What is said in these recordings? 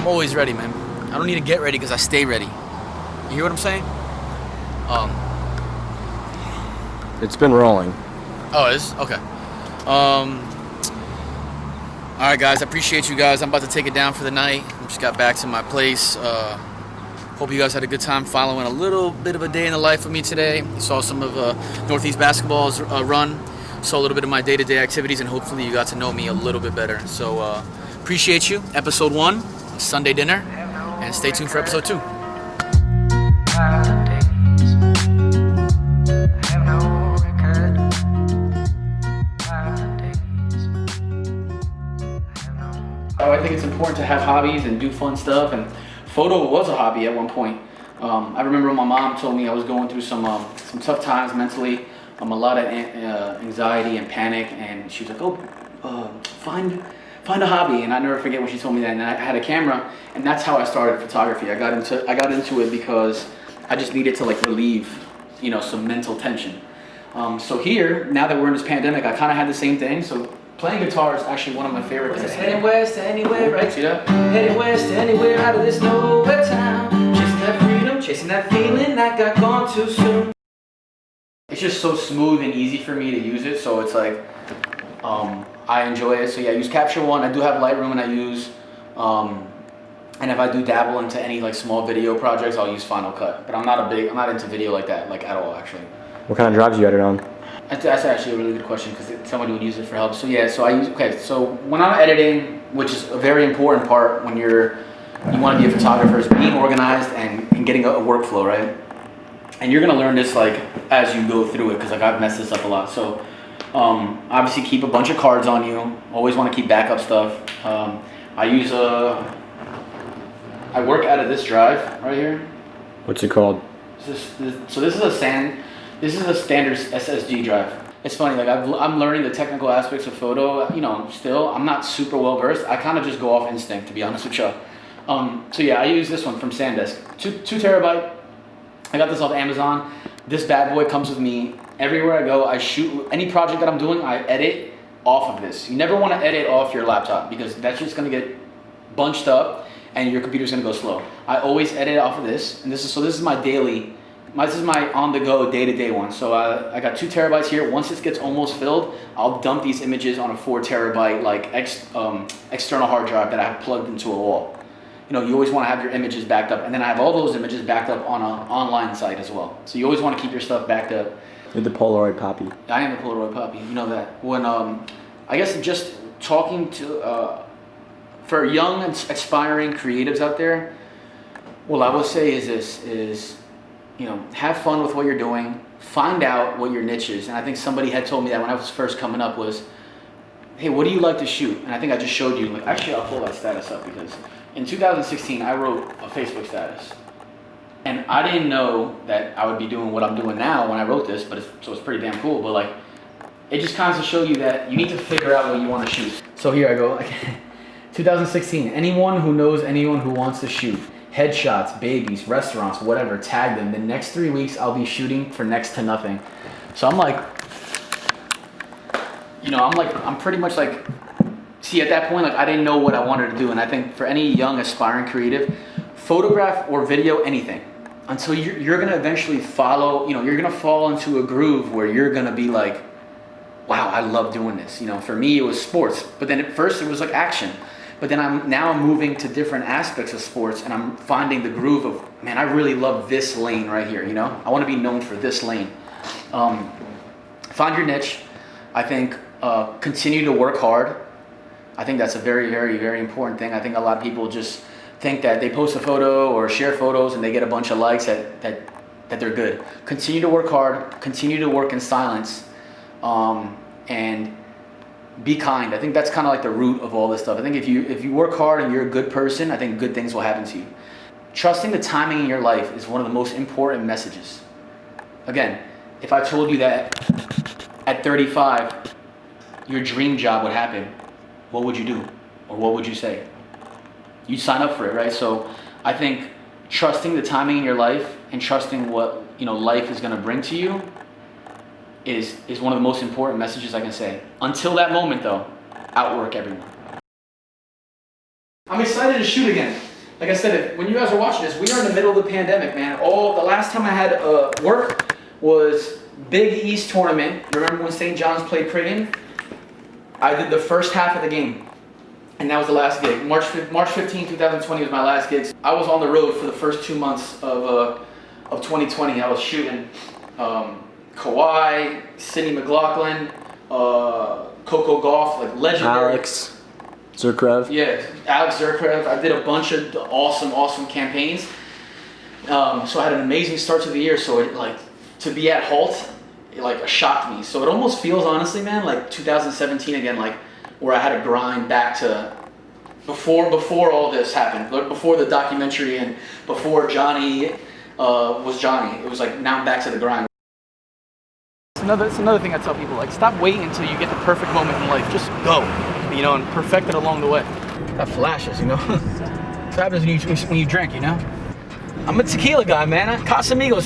I'm always ready, man. I don't need to get ready because I stay ready. You hear what I'm saying? It's been rolling. Oh, it is? Okay. All right, guys. I appreciate you guys. I'm about to take it down for the night. I just got back to my place. Hope you guys had a good time following a little bit of a day in the life of me today. Saw some of Northeast basketball's run. Saw a little bit of my day-to-day activities, and hopefully you got to know me a little bit better. So appreciate you. Episode 1, Sunday dinner, and stay tuned for episode 2. I think it's important to have hobbies and do fun stuff, and photo was a hobby at one point. I remember when my mom told me I was going through some tough times mentally, a lot of anxiety and panic, and she was like, find a hobby. And I never forget when she told me that. And I had a camera, and that's how I started photography. I got into it because I just needed to relieve, some mental tension. So here, now that we're in this pandemic, I kind of had the same thing. So playing guitar is actually one of my favorite things. Heading west to anywhere, right? See that? Heading west to anywhere, out of this nowhere town. Chasing that freedom, chasing that feeling that got gone too soon. It's just so smooth and easy for me to use it, so it's like, I enjoy it. So yeah, I use Capture One. I do have Lightroom, and I use, and if I do dabble into any small video projects, I'll use Final Cut. But I'm not into video like that, at all, actually. What kind of drives do you edit on? That's actually a really good question, because somebody would use it for help. So yeah, so when I'm editing, which is a very important part when you want to be a photographer, is being organized and getting a workflow, right? And you're gonna learn this as you go through it, because I've messed this up a lot. So obviously keep a bunch of cards on you. Always want to keep backup stuff. I work out of this drive right here. What's it called? This is a standard SSD drive. It's funny, I'm learning the technical aspects of photo. Still I'm not super well versed. I kind of just go off instinct, to be honest with you. So yeah, I use this one from SanDisk, 2 terabyte. I got this off Amazon. This bad boy comes with me everywhere I go. I shoot any project that I'm doing, I edit off of this. You never want to edit off your laptop, because that's just going to get bunched up and your computer's going to go slow. I always edit off of this, and this is my on-the-go day-to-day one. So I got 2 terabytes here. Once this gets almost filled, I'll dump these images on a 4 terabyte external hard drive that I have plugged into a wall. You always want to have your images backed up, and then I have all those images backed up on an online site as well. So you always want to keep your stuff backed up. You're the Polaroid Poppy. I am the Polaroid Poppy. You know that. When I guess just talking to for young and aspiring creatives out there, what I will say is this: have fun with what you're doing. Find out what your niche is. And I think somebody had told me that when I was first coming up was, hey, what do you like to shoot? And I think I just showed you. Actually, I'll pull that status up, because in 2016, I wrote a Facebook status. And I didn't know that I would be doing what I'm doing now when I wrote this, so it's pretty damn cool. But it just kind of shows you that you need to figure out what you want to shoot. So here I go. 2016, anyone who knows anyone who wants to shoot. Headshots, babies, restaurants, whatever, tag them. The next 3 weeks, I'll be shooting for next to nothing. So I'm pretty much see, at that point, I didn't know what I wanted to do. And I think for any young aspiring creative, photograph or video, anything, until you're going to eventually follow, you're going to fall into a groove where you're going to be like, wow, I love doing this. For me, it was sports, but then at first it was action. But then I'm moving to different aspects of sports, and I'm finding the groove of, man, I really love this lane right here. I want to be known for this lane. Find your niche. I think continue to work hard. I think that's a very, very, very important thing. I think a lot of people just think that they post a photo or share photos and they get a bunch of likes that they're good. Continue to work hard. Continue to work in silence, and be kind. I think that's kind of the root of all this stuff. I think if you work hard and you're a good person, I think good things will happen to you. Trusting the timing in your life is one of the most important messages. Again, if I told you that at 35, your dream job would happen, what would you do? Or what would you say? You'd sign up for it, right? So I think trusting the timing in your life and trusting what life is going to bring to you is one of the most important messages I can say. Until that moment, though, outwork everyone. I'm excited to shoot again. like I said, when you guys are watching this, we are in the middle of the pandemic, man. The last time I had work was Big East tournament. Remember when St. John's played Creighton? I did the first half of the game, and that was the last gig. March 15, 2020 was my last gig. I was on the road for the first 2 months of 2020. I was shooting Kawhi, Sidney McLaughlin, Coco Gauff, like legendary. Alex Zurkrev. Yeah, Alex Zurkrev. I did a bunch of awesome campaigns. So I had an amazing start to the year. So it, like, to be at Halt, it like shocked me. So it almost feels, honestly, man, like 2017 again, like where I had to grind back to before all this happened, before the documentary and before Johnnie was Johnnie. It was like now I'm back to the grind. It's another thing I tell people, like, stop waiting until you get the perfect moment in life. Just go, you know, and perfect it along the way. That flashes, you know. What happens when you drink, you know. I'm a tequila guy, man. Casamigos,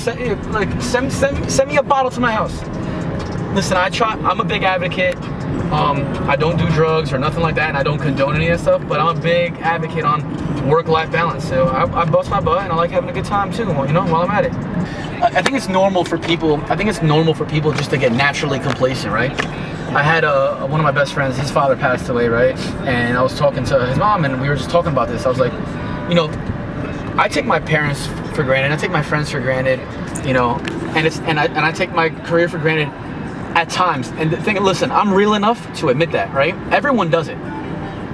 send me a bottle to my house. Listen, I'm a big advocate. I don't do drugs or nothing like that, and I don't condone any of that stuff, but I'm a big advocate on work-life balance. So I bust my butt, and I like having a good time too, you know, while I'm at it. I think it's normal for people just to get naturally complacent, right? I had one of my best friends, his father passed away, right? And I was talking to his mom, and we were just talking about this. I was like, you know, I take my parents for granted, I take my friends for granted, you know, and I take my career for granted at times. And the thing, listen, I'm real enough to admit that, right? Everyone does it,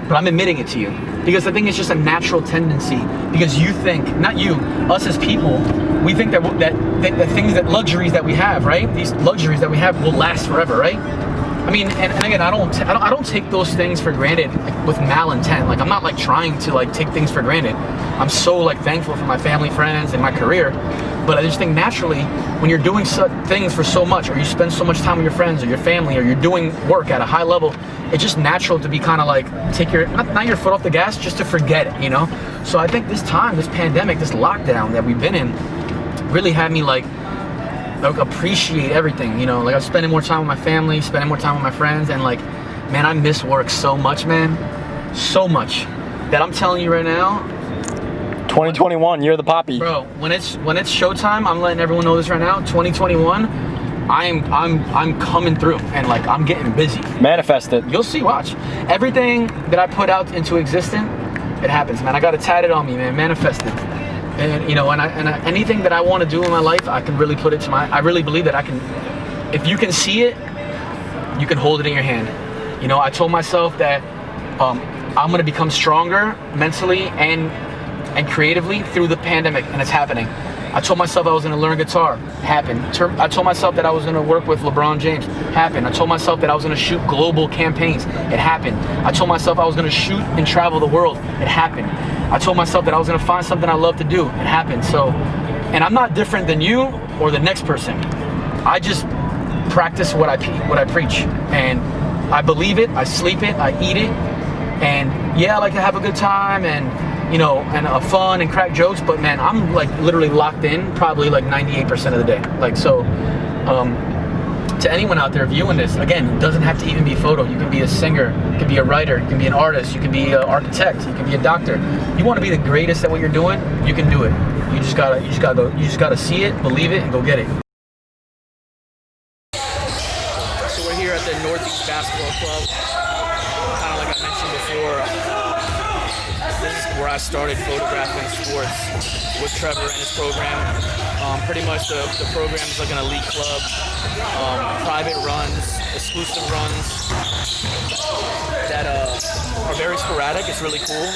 but I'm admitting it to you because I think it's just a natural tendency. Because you think, not you, us as people, we think that the things, that luxuries that we have, right? These luxuries that we have will last forever, right? I mean, and again, I don't take those things for granted, like, with malintent. Like, I'm not like trying to like take things for granted. I'm so like thankful for my family, friends, and my career. But I just think naturally, when you're doing things for so much, or you spend so much time with your friends or your family, or you're doing work at a high level, it's just natural to be kind of like take your not your foot off the gas, just to forget it, you know. So I think this pandemic, this lockdown that we've been in, really had me like appreciate everything, you know. Like, I'm spending more time with my family, spending more time with my friends, and like, man, I miss work so much, man, so much, that I'm telling you right now, 2021, year of the poppy. bro, when it's showtime, I'm letting everyone know this right now. 2021, I'm coming through, and like, I'm getting busy. Manifest it. You'll see. Watch. Everything that I put out into existence, it happens, man. I got it tatted on me, man. Manifest it. And you know, and anything that I want to do in my life, I can really put it to I really believe that I can. If you can see it, you can hold it in your hand. You know, I told myself that I'm gonna become stronger mentally and creatively through the pandemic, and it's happening. I told myself I was gonna learn guitar. Happened. I told myself that I was gonna work with LeBron James. Happened. I told myself that I was gonna shoot global campaigns. It happened. I told myself I was gonna shoot and travel the world. It happened. I told myself that I was gonna find something I love to do. It happened. So, and I'm not different than you or the next person. I just practice what I preach, and I believe it. I sleep it. I eat it. And yeah, I like to have a good time and, you know, and fun and crack jokes, but man, I'm like literally locked in probably like 98% of the day. Like, so to anyone out there viewing this, again, it doesn't have to even be photo. You can be a singer, you can be a writer, you can be an artist, you can be an architect, you can be a doctor. You want to be the greatest at what you're doing, you can do it. You just gotta see it, believe it, and go get it. So we're here at the Northeast Basketball Club. Kind of like I mentioned before, this is where I started photographing sports with Trevor and his program. Pretty much the program is like an elite club, private runs, exclusive runs that are very sporadic. It's really cool.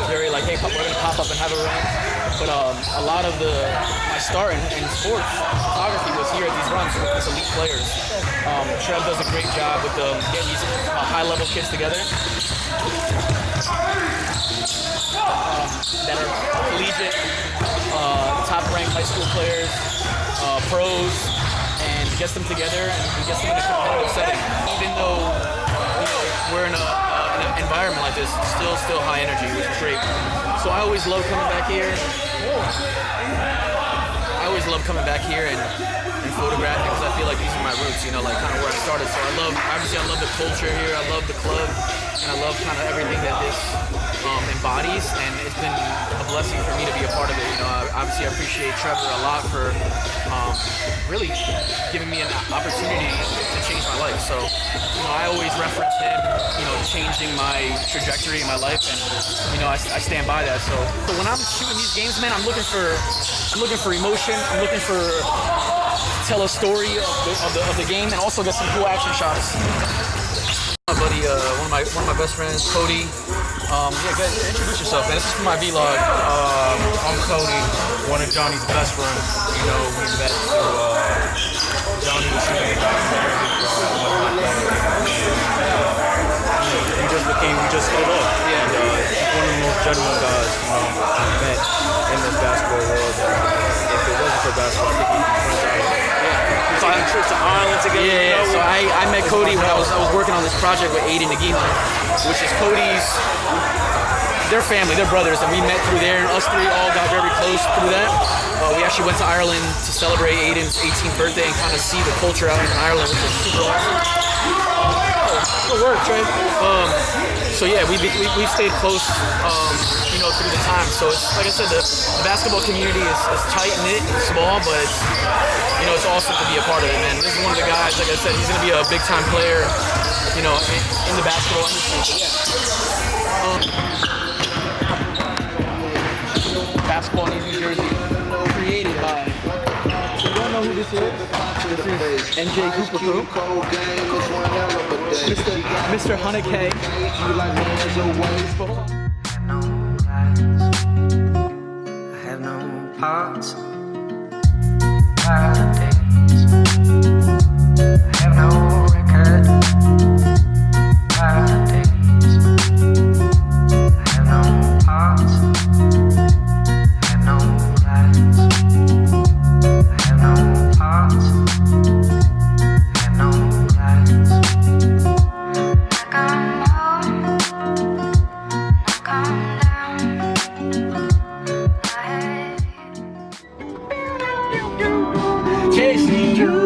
Very like, hey, we're gonna pop up and have a run. But a lot of my start in sports photography was here at these runs with these elite players. Trev does a great job with getting these high-level kids together that are collegiate, top-ranked high school players, pros, and gets them together and gets them in a competitive setting. Even though, you know, we're in an environment like this, still high energy, which is great. So I always love coming back here. And photographing, because I feel like these are my roots, you know, like kind of where I started. started. So I love the culture here. I love the club, and I love kind of everything that this embodies. And it's been a blessing for me to be a part of it. You know, obviously I appreciate Trevor a lot for really giving me an opportunity to change my life. So, you know, I always reference him, you know, changing my trajectory in my life, and you know, I stand by that. So when I'm shooting these games, man, I'm looking for emotion. I'm looking for tell a story of the game, and also get some cool action shots. My buddy, one of my best friends, Cody. Yeah, go ahead, introduce yourself, man. This is for my vlog. I'm Cody, one of Johnny's best friends. You know, we met through Johnnie was shooting a documentary we just hit up. Yeah. And he's one of the most genuine guys, you know, I've met in this basketball world. If it wasn't for basketball, I think we'd be friends out here. Yeah. So Taking trips to Ireland together. Yeah, you know, so I met Cody when I was working on this project with Aiden Nagima, which is Cody's. They're family, they're brothers, and we met through there, and us three all got very close through that. We actually went to Ireland to celebrate Aiden's 18th birthday and kind of see the culture out in Ireland, which was super awesome. Good work, Trey. So yeah, we stayed close, you know, through the time. So it's like I said, the basketball community is tight knit, it's small, but it's, you know, it's awesome to be a part of it, man. This is one of the guys, like I said, he's gonna be a big time player, you know, in the basketball industry. But yeah. Basketball in New Jersey, created by. So you don't know who this is? This is NJ Cooper Crew. Mr. Haneke. I have no parts. Days. I have no record. Days. I have no parts. I have no lies. I have no parts. I have no lies. Knock on home. Knock on down. I Chasing you.